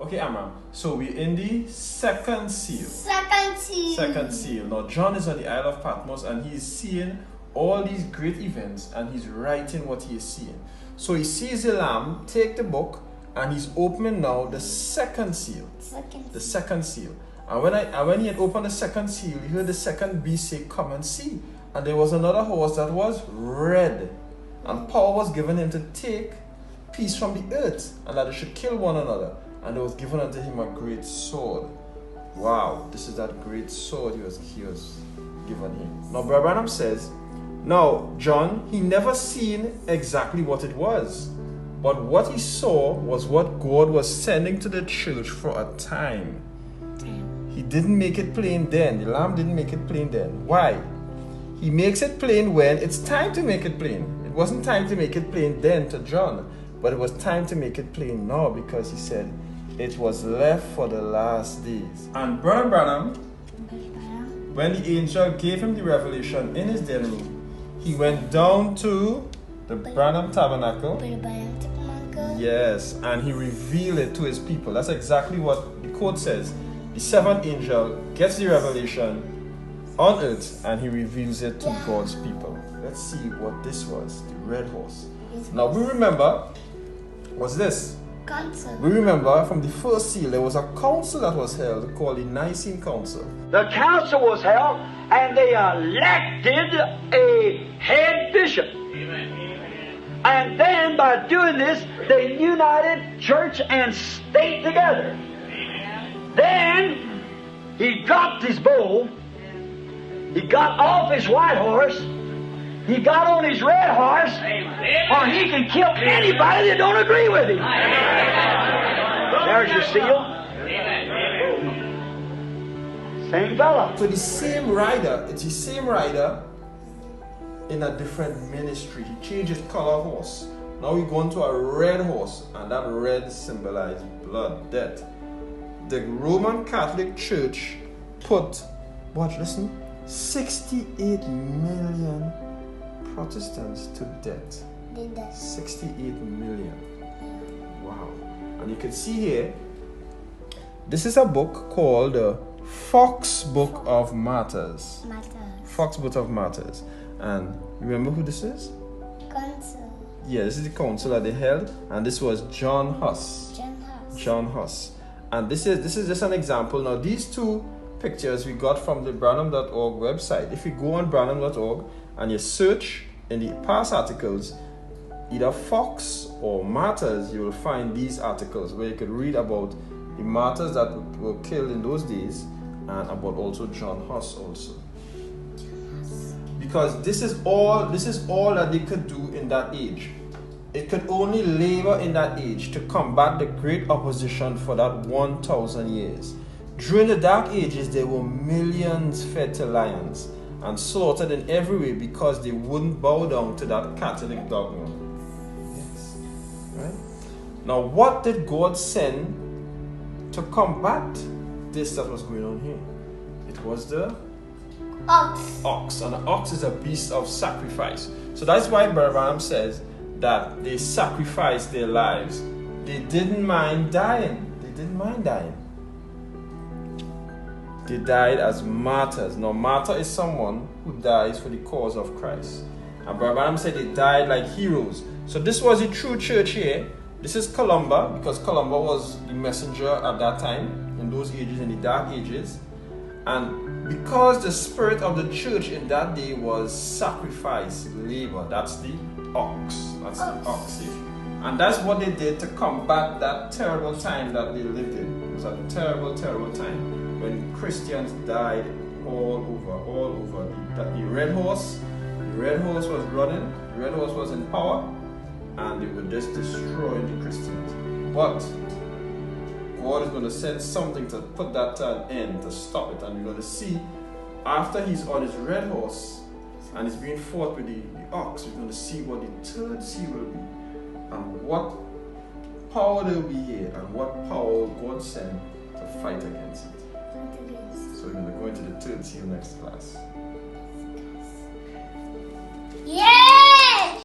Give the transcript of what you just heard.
Okay, Amram. So we're in the second seal. Second seal. Now John is on the Isle of Patmos and he's seeing all these great events and he's writing what he is seeing. So he sees the Lamb take the book and he's opening now the second seal. The second seal. And when he had opened the second seal, he heard the second beast say, "Come and see." And there was another horse that was red. And power was given him to take peace from the earth, and that they should kill one another. And there was given unto him a great sword. Wow, this is that great sword he was given him. Now, Brother Branham says, now, John, he never seen exactly what it was. But what he saw was what God was sending to the church for a time. He didn't make it plain then. The Lamb didn't make it plain then. Why? He makes it plain when it's time to make it plain. It wasn't time to make it plain then to John, but it was time to make it plain now, because he said it was left for the last days. And Brother Branham, when the angel gave him the revelation in his den room, he went down to the Branham Tabernacle. Yes, and he revealed it to his people. That's exactly what the code says. The seventh angel gets the revelation on earth and he reveals it to God's people. Let's see what this was, the red horse. Now we remember, what's this? Council. We remember from the first seal there was a council that was held called the Nicene Council. The council was held and they elected a head bishop. And then by doing this, they united church and state together. Then he dropped his bow. He got off his white horse. He got on his red horse, or he can kill anybody that don't agree with him. There's your seal. Same fella. So the same rider, it's the same rider in a different ministry. He changed his color horse. Now we go into a red horse, and that red symbolizes blood, death. The Roman Catholic Church put, watch, listen, 68 million Protestants to death. 68 million. Wow. And you can see here, this is a book called the Fox Book of Martyrs. Fox Book of Martyrs. And remember who this is? Council. Yeah, this is the council that they held, and this was John Huss. John Huss. And this is just an example. Now these two pictures we got from the Branham.org website. If you go on Branham.org and you search in the past articles, either Fox or Martyrs, you will find these articles where you could read about the martyrs that were killed in those days, and about also John Huss also. Because this is all that they could do in that age. It could only labor in that age to combat the great opposition for that 1,000 years. During the Dark Ages, there were millions fed to lions and slaughtered in every way because they wouldn't bow down to that Catholic dogma. Yes. Right? Now, what did God send to combat this that was going on here? It was the ox. And the ox is a beast of sacrifice. So that's why Brother Branham says that they sacrificed their lives. They didn't mind dying. They died as martyrs. Now, martyr is someone who dies for the cause of Christ. And Brother Branham said they died like heroes. So this was the true church here. This is Columba, because Columba was the messenger at that time, in those ages, in the Dark Ages. And because the spirit of the church in that day was sacrifice, labor, that's the ox. That's the ox here. And that's what they did to combat that terrible time that they lived in. It was a terrible, terrible time when Christians died all over. The red horse was running, the red horse was in power, and they were just destroying the Christians. But God is going to send something to put that to an end, to stop it. And you're going to see, after he's on his red horse and he's being fought with the ox, you're going to see what the third seal will be, and what power there will be here, and what power God sent to fight against it. So we're going to go into the third seal next class.